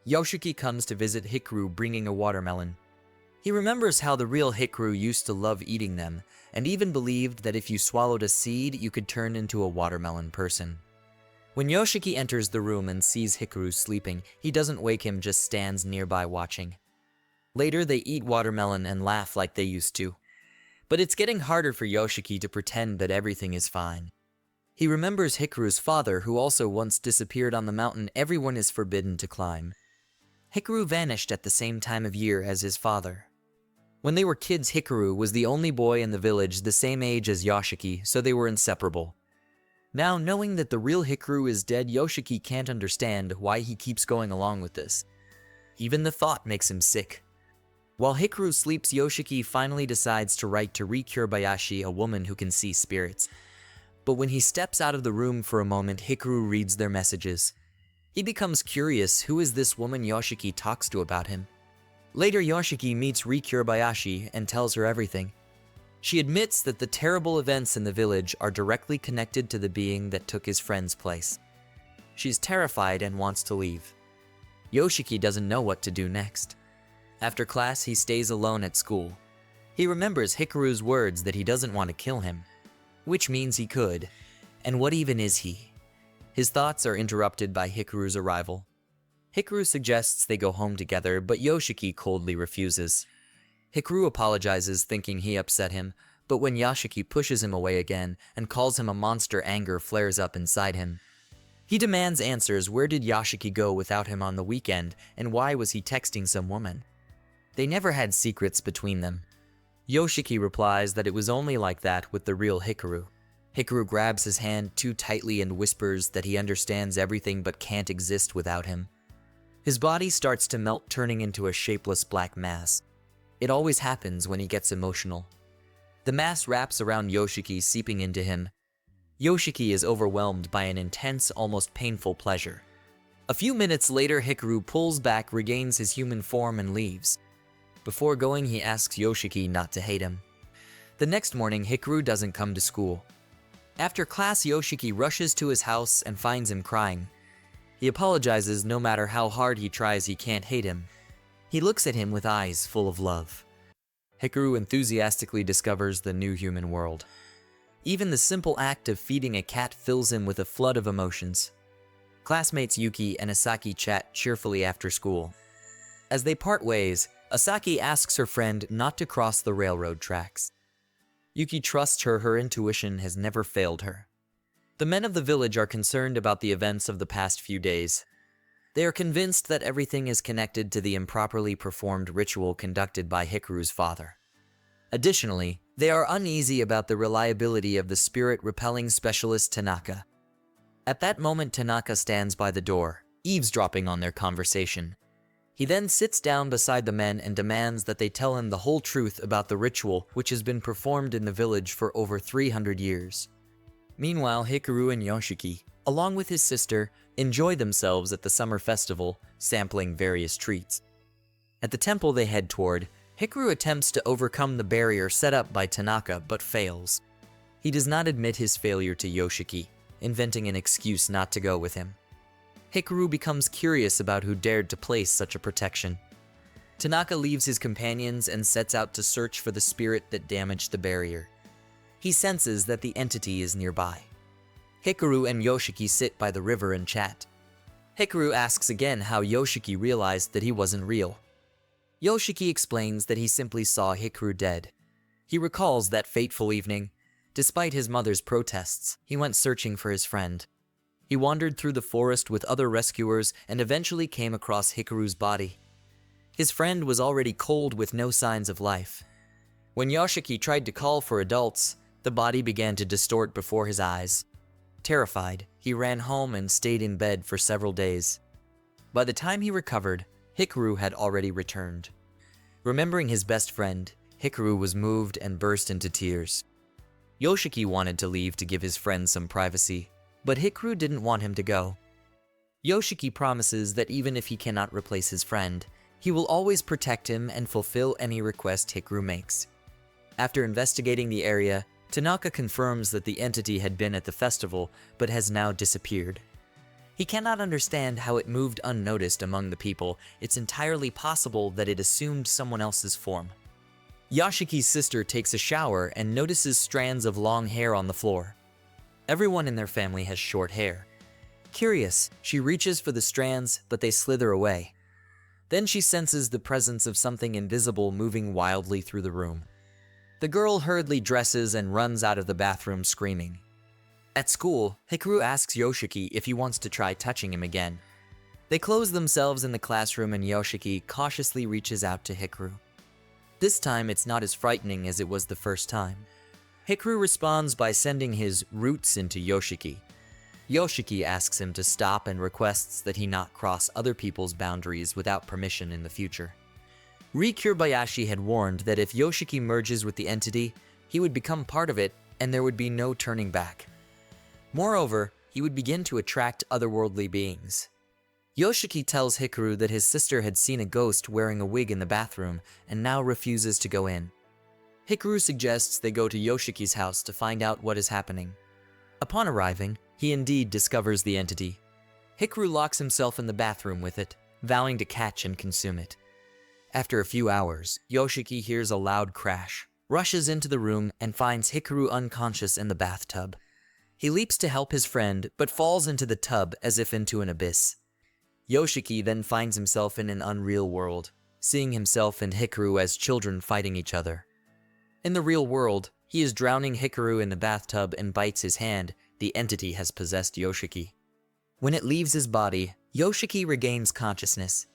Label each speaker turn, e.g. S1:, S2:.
S1: Yoshiki comes to visit Hikaru bringing a watermelon. He remembers how the real Hikaru used to love eating them, and even believed that if you swallowed a seed, you could turn into a watermelon person. When Yoshiki enters the room and sees Hikaru sleeping, he doesn't wake him, just stands nearby watching. Later, they eat watermelon and laugh like they used to. But it's getting harder for Yoshiki to pretend that everything is fine. He remembers Hikaru's father, who also once disappeared on the mountain everyone is forbidden to climb. Hikaru vanished at the same time of year as his father. When they were kids, Hikaru was the only boy in the village the same age as Yoshiki, so they were inseparable. Now, knowing that the real Hikaru is dead, Yoshiki can't understand why he keeps going along with this. Even the thought makes him sick. While Hikaru sleeps, Yoshiki finally decides to write to Rikurabayashi, a woman who can see spirits. But when he steps out of the room for a moment, Hikaru reads their messages. He becomes curious, who is this woman Yoshiki talks to about him? Later, Yoshiki meets Rikurabayashi and tells her everything. She admits that the terrible events in the village are directly connected to the being that took his friend's place. She's terrified and wants to leave. Yoshiki doesn't know what to do next. After class, he stays alone at school. He remembers Hikaru's words that he doesn't want to kill him, which means he could. And what even is he? His thoughts are interrupted by Hikaru's arrival. Hikaru suggests they go home together, but Yoshiki coldly refuses. Hikaru apologizes, thinking he upset him, but when Yoshiki pushes him away again and calls him a monster, anger flares up inside him. He demands answers. Where did Yoshiki go without him on the weekend, and why was he texting some woman? They never had secrets between them. Yoshiki replies that it was only like that with the real Hikaru. Hikaru grabs his hand too tightly and whispers that he understands everything but can't exist without him. His body starts to melt, turning into a shapeless black mass. It always happens when he gets emotional. The mass wraps around Yoshiki, seeping into him. Yoshiki is overwhelmed by an intense, almost painful pleasure. A few minutes later, Hikaru pulls back, regains his human form, and leaves. Before going, he asks Yoshiki not to hate him. The next morning, Hikaru doesn't come to school. After class, Yoshiki rushes to his house and finds him crying. He apologizes. No matter how hard he tries, he can't hate him. He looks at him with eyes full of love. Hikaru enthusiastically discovers the new human world. Even the simple act of feeding a cat fills him with a flood of emotions. Classmates Yuki and Asaki chat cheerfully after school. As they part ways, Asaki asks her friend not to cross the railroad tracks. Yuki trusts her. Her intuition has never failed her. The men of the village are concerned about the events of the past few days. They are convinced that everything is connected to the improperly performed ritual conducted by Hikaru's father. Additionally, they are uneasy about the reliability of the spirit-repelling specialist Tanaka. At that moment, Tanaka stands by the door, eavesdropping on their conversation. He then sits down beside the men and demands that they tell him the whole truth about the ritual which has been performed in the village for over 300 years. Meanwhile, Hikaru and Yoshiki, along with his sister, enjoy themselves at the summer festival, sampling various treats. At the temple they head toward, Hikaru attempts to overcome the barrier set up by Tanaka but fails. He does not admit his failure to Yoshiki, inventing an excuse not to go with him. Hikaru becomes curious about who dared to place such a protection. Tanaka leaves his companions and sets out to search for the spirit that damaged the barrier. He senses that the entity is nearby. Hikaru and Yoshiki sit by the river and chat. Hikaru asks again how Yoshiki realized that he wasn't real. Yoshiki explains that he simply saw Hikaru dead. He recalls that fateful evening. Despite his mother's protests, he went searching for his friend. He wandered through the forest with other rescuers and eventually came across Hikaru's body. His friend was already cold with no signs of life. When Yoshiki tried to call for adults, the body began to distort before his eyes. Terrified, he ran home and stayed in bed for several days. By the time he recovered, Hikaru had already returned. Remembering his best friend, Hikaru was moved and burst into tears. Yoshiki wanted to leave to give his friend some privacy, but Hikaru didn't want him to go. Yoshiki promises that even if he cannot replace his friend, he will always protect him and fulfill any request Hikaru makes. After investigating the area, Tanaka confirms that the entity had been at the festival but has now disappeared. He cannot understand how it moved unnoticed among the people. It's entirely possible that it assumed someone else's form. Yoshiki's sister takes a shower and notices strands of long hair on the floor. Everyone in their family has short hair. Curious, she reaches for the strands, but they slither away. Then she senses the presence of something invisible moving wildly through the room. The girl hurriedly dresses and runs out of the bathroom screaming. At school, Hikaru asks Yoshiki if he wants to try touching him again. They close themselves in the classroom and Yoshiki cautiously reaches out to Hikaru. This time it's not as frightening as it was the first time. Hikaru responds by sending his roots into Yoshiki. Yoshiki asks him to stop and requests that he not cross other people's boundaries without permission in the future. Rikubayashi had warned that if Yoshiki merges with the entity, he would become part of it and there would be no turning back. Moreover, he would begin to attract otherworldly beings. Yoshiki tells Hikaru that his sister had seen a ghost wearing a wig in the bathroom and now refuses to go in. Hikaru suggests they go to Yoshiki's house to find out what is happening. Upon arriving, he indeed discovers the entity. Hikaru locks himself in the bathroom with it, vowing to catch and consume it. After a few hours, Yoshiki hears a loud crash, rushes into the room, and finds Hikaru unconscious in the bathtub. He leaps to help his friend, but falls into the tub as if into an abyss. Yoshiki then finds himself in an unreal world, seeing himself and Hikaru as children fighting each other. In the real world, he is drowning Hikaru in the bathtub and bites his hand. The entity has possessed Yoshiki. When it leaves his body, Yoshiki regains consciousness.